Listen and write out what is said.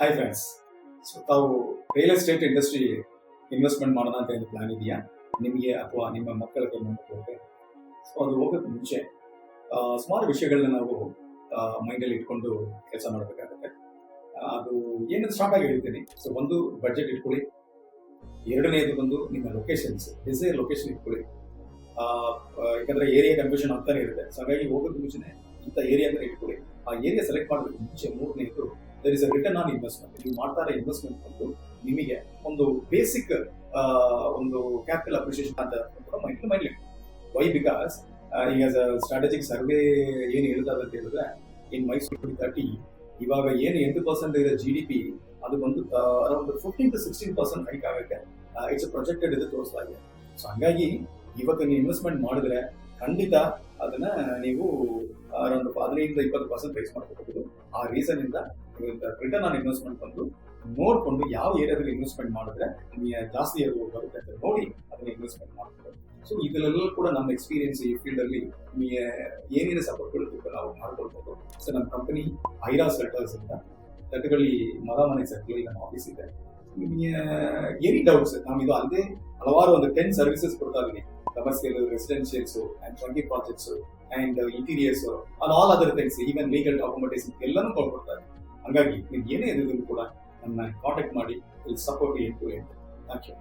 Hi friends. So ತಾವು real estate industry investment ಮಾಡೋಣ ಅಂತ ಏನು ಪ್ಲಾನ್ ಇದೆಯಾ ನಿಮಗೆ ಅಥವಾ ನಿಮ್ಮ ಮಕ್ಕಳಿಗೆ ಮೊಮ್ಮಕ್ಕಳಿಗೆ? ಸೊ ಅದು ಹೋಗೋಕ್ಕೆ ಮುಂಚೆ ಸುಮಾರು ವಿಷಯಗಳನ್ನ ನಾವು ಮೈಂಡಲ್ಲಿ ಇಟ್ಕೊಂಡು ಕೆಲಸ ಮಾಡಬೇಕಾಗುತ್ತೆ. ಅದು ಏನಂತ ಸ್ಟಾರ್ಟ್ ಆಗಿ ಹೇಳ್ತೀನಿ. ಸೊ ಒಂದು, ಬಡ್ಜೆಟ್ ಇಟ್ಕೊಳ್ಳಿ. ಎರಡನೇದು ಬಂದು ನಿಮ್ಮ ಲೊಕೇಶನ್ಸ್, ಡಿಸೈರ್ ಲೊಕೇಶನ್ ಇಟ್ಕೊಳ್ಳಿ. ಯಾಕಂದ್ರೆ ಏರಿಯಾ ಕನ್ಫ್ಯೂಷನ್ ಆಗ್ತಾನೆ ಇರುತ್ತೆ. ಸೊ ಹಾಗಾಗಿ ಹೋಗೋದು ಮುಂಚೆನೆ ಇಂಥ ಏರಿಯಾ ಅಂತ ಇಟ್ಕೊಳ್ಳಿ. ಆ ಏರಿಯಾ ಸೆಲೆಕ್ಟ್ ಮಾಡೋದಕ್ಕೆ ಮುಂಚೆ ಮೂರನೇದು, there is a return on investment. ನೀವು ಮಾಡ್ತಾರೆ ಇನ್ವೆಸ್ಟ್ಮೆಂಟ್ ಬಂದು ನಿಮಗೆ ಒಂದು ಬೇಸಿಕ್ ಒಂದು ಕ್ಯಾಪಿಟಲ್ ಅಪ್ರಿಸಿಯೇಷನ್ ಅಂತ ಮೈಂಡ್ಲಿ. ವೈ? ಬಿಕಾಸ್ ಈಗ ಸ್ಟ್ರಾಟಜಿಕ್ ಸರ್ವೆ ಏನು ಹೇಳ್ತಾರೆ ಅಂತ ಹೇಳಿದ್ರೆ, ಇನ್ ಮೈಸೂರು 2030 ಇವಾಗ ಏನು 8% ಇದೆ GDP, ಅದು ಬಂದು ಅರೌಂಡ್ 15-16% ಹೈಕ್ ಆಗುತ್ತೆ. ಇಟ್ಸ್ ಪ್ರೊಜೆಕ್ಟೆಡ್ ಇದು ತೋರಿಸ್ತಾ ಇದೆ. ಸೊ ಹಂಗಾಗಿ ಇವತ್ತು ನೀವು ಇನ್ವೆಸ್ಟ್ಮೆಂಟ್ ಮಾಡಿದ್ರೆ ಖಂಡಿತ ಅದನ್ನ ನೀವು ಅರೌಂಡ್ 15-20% ರೈಸ್ ಮಾಡ್ಕೋಬಹುದು. ಆ ರೀಸನ್ ಇಂದ ರಿಟರ್ನ್ ಆನ್ ಇನ್ವೆಸ್ಟ್ಮೆಂಟ್ ಬಂದು ನೋಡ್ಕೊಂಡು ಯಾವ ಏರಿಯಾದಲ್ಲಿ ಇನ್ವೆಸ್ಟ್ಮೆಂಟ್ ಮಾಡಿದ್ರೆ ನಿಮಗೆ ಜಾಸ್ತಿ ಬರುತ್ತೆ ಅಂತ ನೋಡಿ ಅದನ್ನ ಇನ್ವೆಸ್ಟ್ಮೆಂಟ್ ಮಾಡ್ತಾರೆ. ಸೊ ಇದರಲ್ಲೂ ಕೂಡ ನಮ್ಮ ಎಕ್ಸ್ಪೀರಿಯನ್ಸ್ ಈ ಫೀಲ್ಡ್ ಅಲ್ಲಿ ನಿಮಗೆ ಏನೇನು ಸಪೋರ್ಟ್ ಕೊಡಬೇಕು ನಾವು ಮಾಡ್ಕೊಳ್ಬಹುದು. ಸೊ ನಮ್ಮ ಕಂಪನಿ ಐರಾಸ್ ಲೆಟರ್ಸ್ ಅಂತ ತಟ್ಟಗಳ್ಳಿ ಮನೆ ಸರ್ಕಲ್ ನಮ್ಮ ಆಫೀಸ್ ಇದೆ. ನಿಮಗೆ ಎನಿ ಡೌಟ್ಸ್, ನಾವು ಇದು ಅಲ್ಲದೆ ಹಲವಾರು ಒಂದು 10 ಸರ್ವಿಸಸ್ ಕೊಡ್ತಾ ಇದೀನಿ. Commercial, residentials and turnkey projects and interiors and all other things, even legal documentation ಎಲ್ಲನೂ ಕೊಡ್ಕೊಡ್ತಾರೆ. ಹಾಗಾಗಿ ನೀವು ಏನೇ ಇದ್ರೂ ಕೂಡ ನನ್ನ ಕಾಂಟ್ಯಾಕ್ಟ್ ಮಾಡಿ, will support you. Thank you.